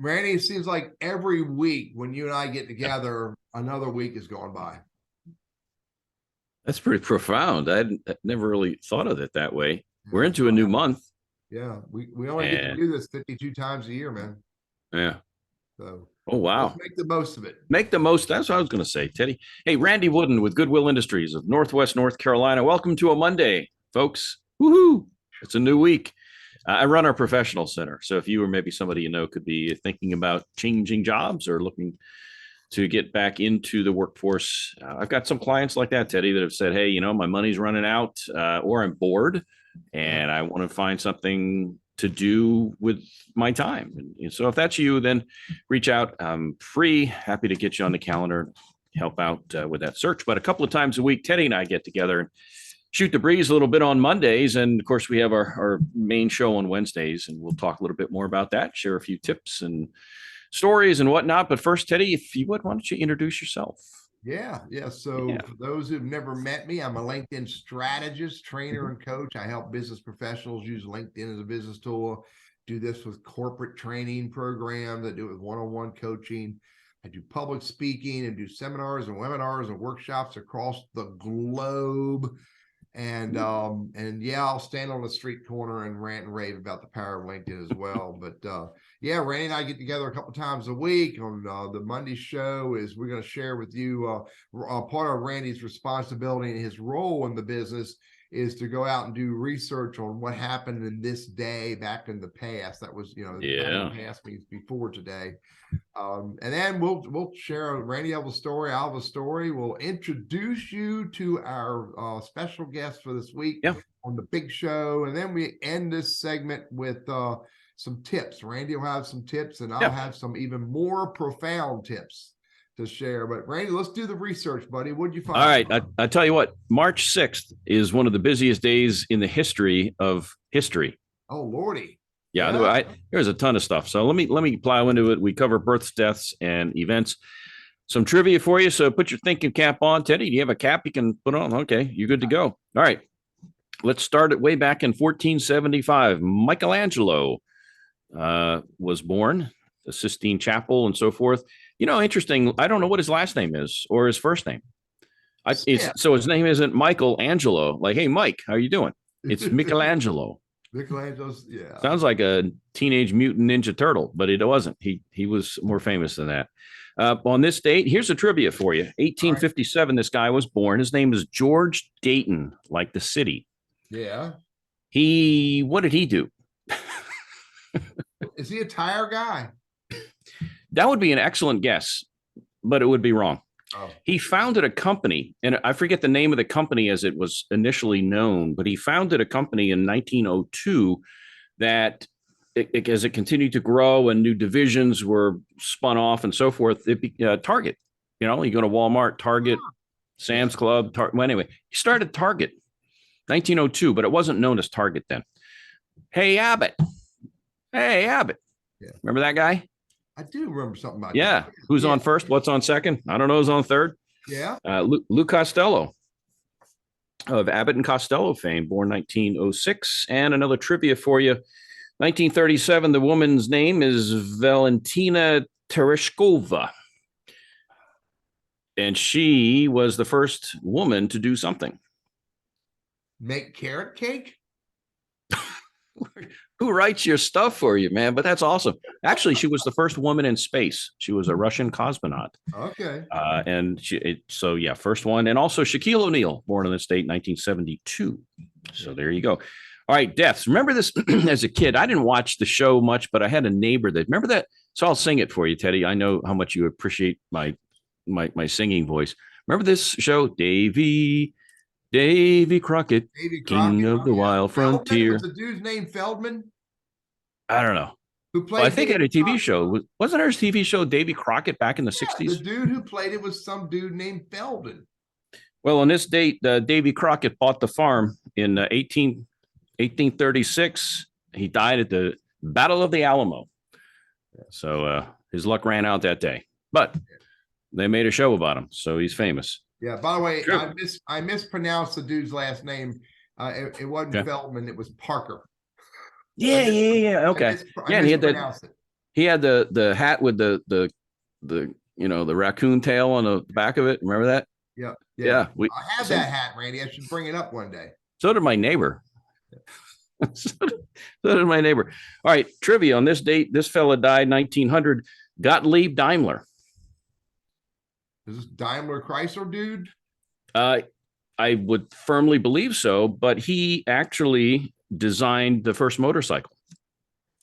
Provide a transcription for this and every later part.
Randy, it seems like every week when you and I get together, another week is going by. That's pretty profound. I'd never really thought of it that way. We're into a new month. Yeah, we only get to do this 52 times a year, man. Yeah. So, oh, wow. Let's make the most of it. Make the most. That's what I was going to say, Teddy. Hey, Randy Wooden with Goodwill Industries of Northwest North Carolina. Welcome to a Monday, folks. Woohoo! It's a new week. I run our professional center. So if you or maybe somebody you know could be thinking about changing jobs or looking to get back into the workforce, I've got some clients like that, Teddy, that have said, hey, my money's running out or I'm bored and I want to find something to do with my time. And so if that's you, then reach out. I'm free, happy to get you on the calendar, help out with that search. But a couple of times a week, Teddy and I get together and shoot the breeze a little bit on Mondays. And of course, we have our main show on Wednesdays, and we'll talk a little bit more about that, share a few tips and stories and whatnot. But first, Teddy, if you would, why don't you introduce yourself? Yeah. So for those who've never met me, I'm a LinkedIn strategist, trainer, and coach. I help business professionals use LinkedIn as a business tool. Do this with corporate training programs. I do it with one-on-one coaching. I do public speaking and do seminars and webinars and workshops across the globe. And yeah, I'll stand on the street corner and rant and rave about the power of LinkedIn as well. But yeah, Randy and I get together a couple times a week on the Monday show. Is we're going to share with you part of Randy's responsibility and his role in the business is to go out and do research on what happened in this day back in the past. That was, the past means before today. And then we'll share. Randy will have a story. I'll have a story. We'll introduce you to our special guest for this week on the big show. And then we end this segment with some tips. Randy will have some tips and I'll have some even more profound tips to share. But Randy, let's do the research, buddy. What'd you find? All right. I tell you what, March 6th is one of the busiest days in the history of history. Oh, Lordy. Yeah. There's a ton of stuff. So let me plow into it. We cover births, deaths, and events. Some trivia for you. So put your thinking cap on. Teddy, do you have a cap you can put on? Okay, you're good to go. All right. Let's start it way back in 1475. Michelangelo was born, the Sistine Chapel and so forth. Interesting. I don't know what his last name is or his first name. So his name isn't Michelangelo. Like, hey, Mike, how you doing? It's Michelangelo. Michelangelo's, yeah. Sounds like a Teenage Mutant Ninja Turtle, but it wasn't. He was more famous than that. On this date, here's a trivia for you. 1857, this guy was born. His name is George Dayton, like the city. Yeah. What did he do? Is he a tire guy? That would be an excellent guess, but it would be wrong. Oh. He founded a company, and I forget the name of the company as it was initially known, but he founded a company in 1902 that as it continued to grow and new divisions were spun off and so forth, Target, you go to Walmart, Target, Sam's Club. Anyway, he started Target 1902, but it wasn't known as Target then. Hey, Abbott. Yeah. Remember that guy? I do remember something about that. Who's on first? What's on second? I don't know who's on third. Yeah. Lou Costello of Abbott and Costello fame, born 1906. And another trivia for you. 1937, the woman's name is Valentina Tereshkova. And she was the first woman to do something. Make carrot cake? Who writes your stuff for you, man? But that's awesome. Actually, she was the first woman in space. She was a Russian cosmonaut. Okay. First one. And also Shaquille O'Neal, born in this date, 1972. So there you go. All right, deaths. Remember this as a kid? I didn't watch the show much, but I had a neighbor that, remember that? So I'll sing it for you, Teddy. I know how much you appreciate my singing voice. Remember this show, Davy Crockett, King of the Wild Frontier. Was the dude's name Feldman? I don't know. Who played? I think it had a TV show. Wasn't there a TV show, Davy Crockett, back in the 60s? The dude who played it was some dude named Feldman. Well, on this date, Davy Crockett bought the farm in 1836. He died at the Battle of the Alamo. So his luck ran out that day. But they made a show about him, so he's famous. Yeah, by the way, I mispronounced the dude's last name. It wasn't Feldman, it was Parker. Yeah. Okay. And he had that. He had the hat with the the raccoon tail on the back of it. Remember that? Yeah. Yeah. I have that hat, Randy. I should bring it up one day. So did my neighbor. So did my neighbor. All right, trivia on this date. This fella died 1900. Gottlieb Daimler. Is this Daimler Chrysler dude? I would firmly believe so, but he actually designed the first motorcycle.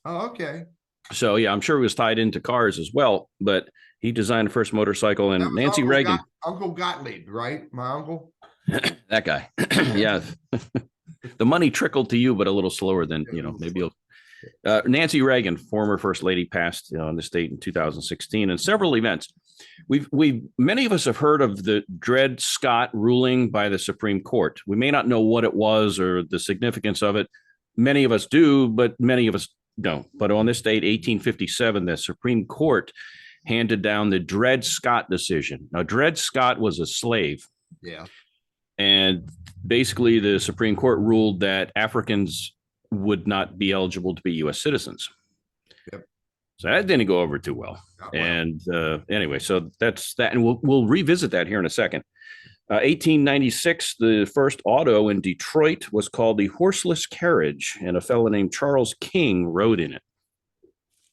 Oh, okay. So yeah, I'm sure he was tied into cars as well, but he designed the first motorcycle. And Nancy Reagan, Uncle Gottlieb, right? My uncle. That guy. Yeah. The money trickled to you, but a little slower than, maybe you'll. Nancy Reagan, former first lady, passed on this date in 2016, and several events. Many of us have heard of the Dred Scott ruling by the Supreme Court. We may not know what it was or the significance of it. Many of us do, but many of us don't. But on this date, 1857, the Supreme Court handed down the Dred Scott decision. Now, Dred Scott was a slave. Yeah. And basically, the Supreme Court ruled that Africans would not be eligible to be U.S. citizens. Yep. So that didn't go over too well. And anyway, so that's that. And we'll revisit that here in a second. 1896, the first auto in Detroit was called the Horseless Carriage, and a fellow named Charles King rode in it.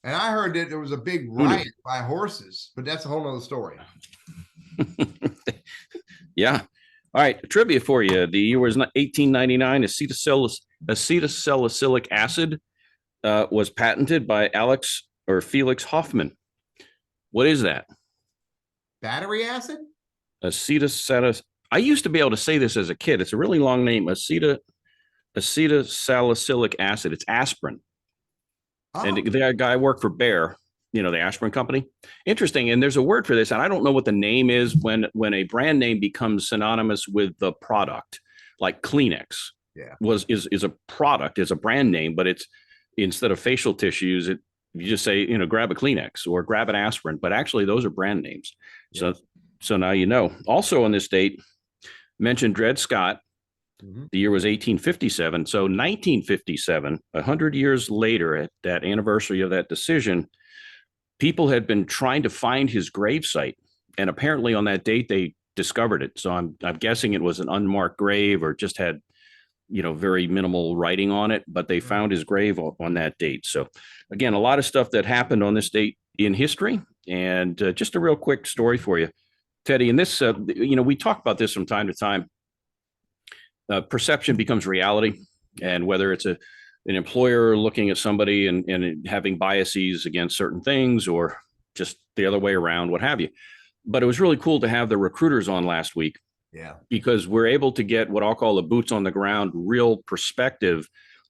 And I heard that there was a big riot by horses, but that's a whole nother story. Yeah. All right, trivia for you. The year was 1899. Acetylsalicylic acid was patented by Felix Hoffman. What is that? Battery acid? Acetylsalicylic. I used to be able to say this as a kid. It's a really long name. Acetylsalicylic acid. It's aspirin. Oh. And the guy worked for Bayer, the aspirin company. Interesting. And there's a word for this, and I don't know what the name is when a brand name becomes synonymous with the product, like Kleenex. Yeah. is a product, is a brand name, but it's instead of facial tissues, you just say, grab a Kleenex or grab an aspirin, but actually those are brand names. Yeah. So now you know. Also on this date, mentioned Dred Scott. Mm-hmm. The year was 1857. So 1957, 100 years later, at that anniversary of that decision, people had been trying to find his gravesite, and apparently on that date they discovered it. So I'm guessing it was an unmarked grave or just had, very minimal writing on it, but they found his grave on that date. So again, a lot of stuff that happened on this date in history, and just a real quick story for you, Teddy. And this, we talk about this from time to time. Perception becomes reality, and whether it's an employer looking at somebody and having biases against certain things, or just the other way around, what have you. But it was really cool to have the recruiters on last week. Yeah. Because we're able to get what I'll call the boots on the ground, real perspective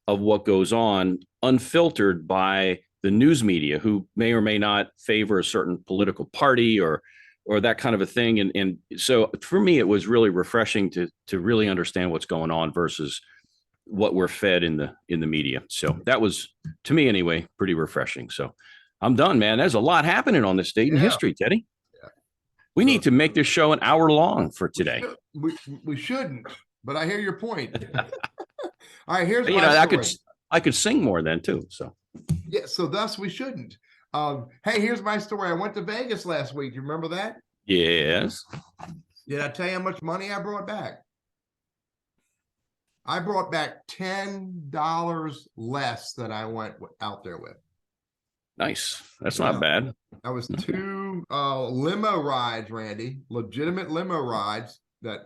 of what goes on, unfiltered by the news media, who may or may not favor a certain political party or that kind of a thing. And so for me, it was really refreshing to really understand what's going on versus what we're fed in the media. So that was, to me anyway, pretty refreshing. So I'm done, man. There's a lot happening on this date in history, Teddy. Yeah. We need to make this show an hour long for today. We shouldn't, but I hear your point. All right, here's my story. I could sing more then too. So yeah, so thus we shouldn't. Hey, here's my story. I went to Vegas last week. You remember that? Yes. Did I tell you how much money I brought back? I brought back $10 less than I went out there with. Nice. That's not bad. That was 2 limo rides, Randy, legitimate limo rides that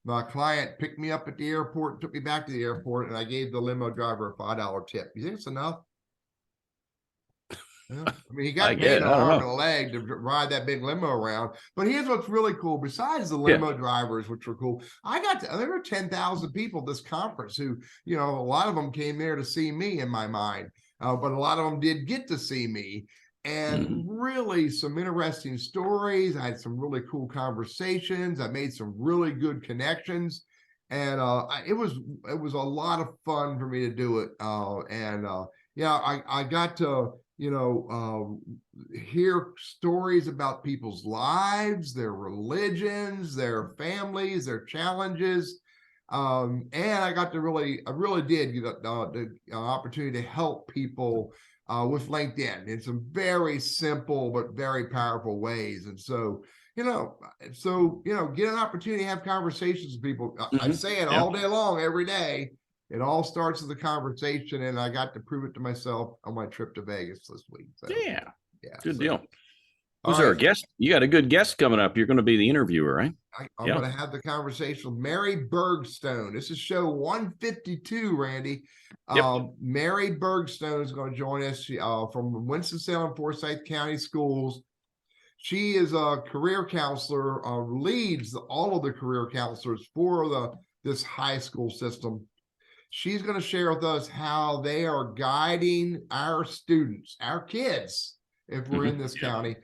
my client picked me up at the airport, took me back to the airport, and I gave the limo driver a $5 tip. You think it's enough? Yeah. I mean, he got paid an arm and a leg to ride that big limo around. But here's what's really cool. Besides the limo drivers, which were cool, there were 10,000 people at this conference who, a lot of them came there to see me in my mind. But a lot of them did get to see me. And really some interesting stories. I had some really cool conversations. I made some really good connections. And it was a lot of fun for me to do it. I got to hear stories about people's lives, their religions, their families, their challenges. And I got to I really did get the opportunity to help people with LinkedIn in some very simple but very powerful ways. And so, get an opportunity to have conversations with people. I say it all day long, every day. It all starts with a conversation, and I got to prove it to myself on my trip to Vegas this week. So, good deal. Who's our guest? You got a good guest coming up. You're going to be the interviewer, right? I'm going to have the conversation with Mary Bergstone. This is show 152, Randy. Mary Bergstone is going to join us from Winston-Salem, Forsyth County Schools. She is a career counselor, leads all of the career counselors for this high school system. She's going to share with us how they are guiding our students, our kids, if we're in this county,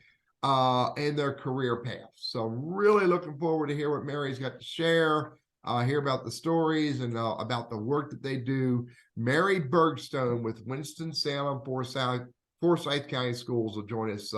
in their career paths. So I'm really looking forward to hear what Mary's got to share, hear about the stories and about the work that they do. Mary Bergstone with Winston-Salem, Forsyth County Schools will join us.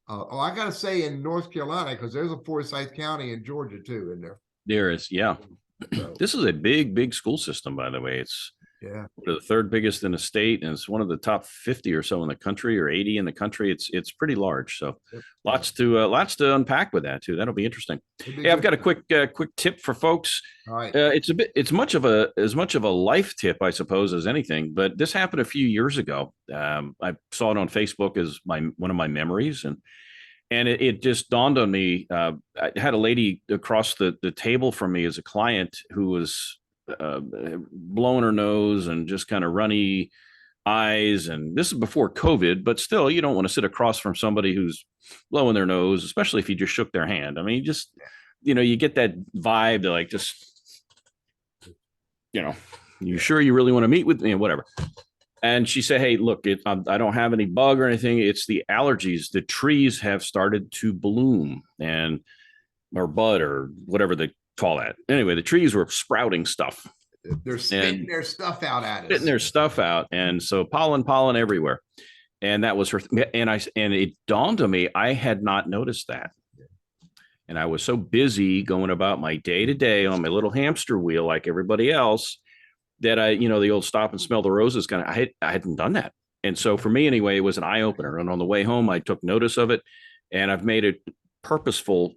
I got to say in North Carolina, because there's a Forsyth County in Georgia too in there. There is, So, this is a big school system, by the way. It's the third biggest in the state, and it's one of the top 50 or so in the country, or 80 in the country. It's pretty large. So lots to unpack with that too. That'll be interesting. Hey, I've got a quick tip for folks. All right. It's as much of a life tip, I suppose, as anything. But this happened a few years ago. I saw it on Facebook as one of my memories, and it just dawned on me. I had a lady across the table from me as a client who was blowing her nose and just kind of runny eyes. And this is before COVID, but still, you don't want to sit across from somebody who's blowing their nose, especially if you just shook their hand. I mean, you get that vibe to you sure you really want to meet with me, whatever. And she said, hey, look, I don't have any bug or anything. It's the allergies. The trees have started to bloom or bud or whatever they call that. Anyway, the trees were sprouting stuff. They're spitting their stuff out at us. Spitting their stuff out. And so pollen everywhere. And that was her. And it dawned on me, I had not noticed that. And I was so busy going about my day to day on my little hamster wheel, like everybody else, that the old stop and smell the roses I hadn't done that. And so for me anyway, it was an eye opener. And on the way home, I took notice of it, and I've made it purposeful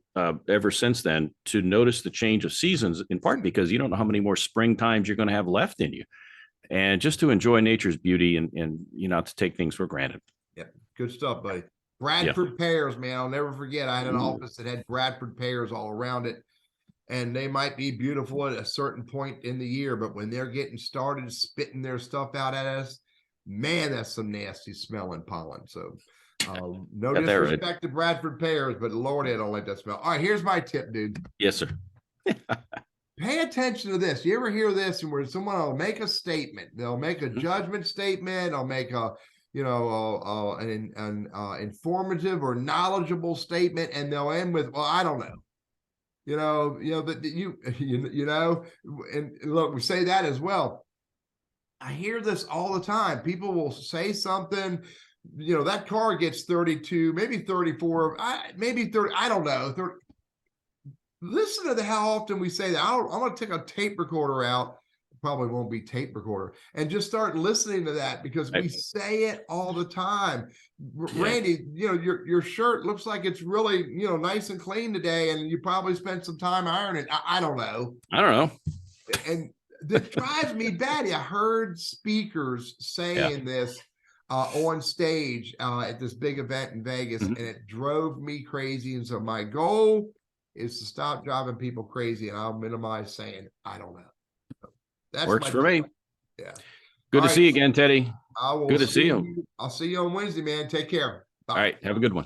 ever since then to notice the change of seasons, in part because you don't know how many more spring times you're going to have left in you, and just to enjoy nature's beauty and not to take things for granted. Yeah. Good stuff, buddy. Bradford pears, man. I'll never forget. I had an office that had Bradford pears all around it. And they might be beautiful at a certain point in the year, but when they're getting started spitting their stuff out at us, man, that's some nasty smelling pollen. So no disrespect to Bradford pears, but Lord, I don't like that smell. All right, here's my tip, dude. Yes, sir. Pay attention to this. You ever hear this? And where someone will make a statement, they'll make a judgment statement, they'll make an informative or knowledgeable statement, and they'll end with, well, I don't know. And look, we say that as well. I hear this all the time. People will say something, that car gets 32, maybe 34, maybe 30, I don't know. 30. Listen to how often we say that. I'm going to take a tape recorder out. Probably won't be tape recorder, and just start listening to that, because we say it all the time. Randy, your shirt looks like it's really, nice and clean today, and you probably spent some time ironing. I don't know. And that drives me batty. I heard speakers saying this on stage at this big event in Vegas, and it drove me crazy. And so my goal is to stop driving people crazy, and I'll minimize saying I don't know. That works for me. Yeah. Good to see you again, Teddy. Good to see you. I'll see you on Wednesday, man. Take care. Bye. All right. Have a good one.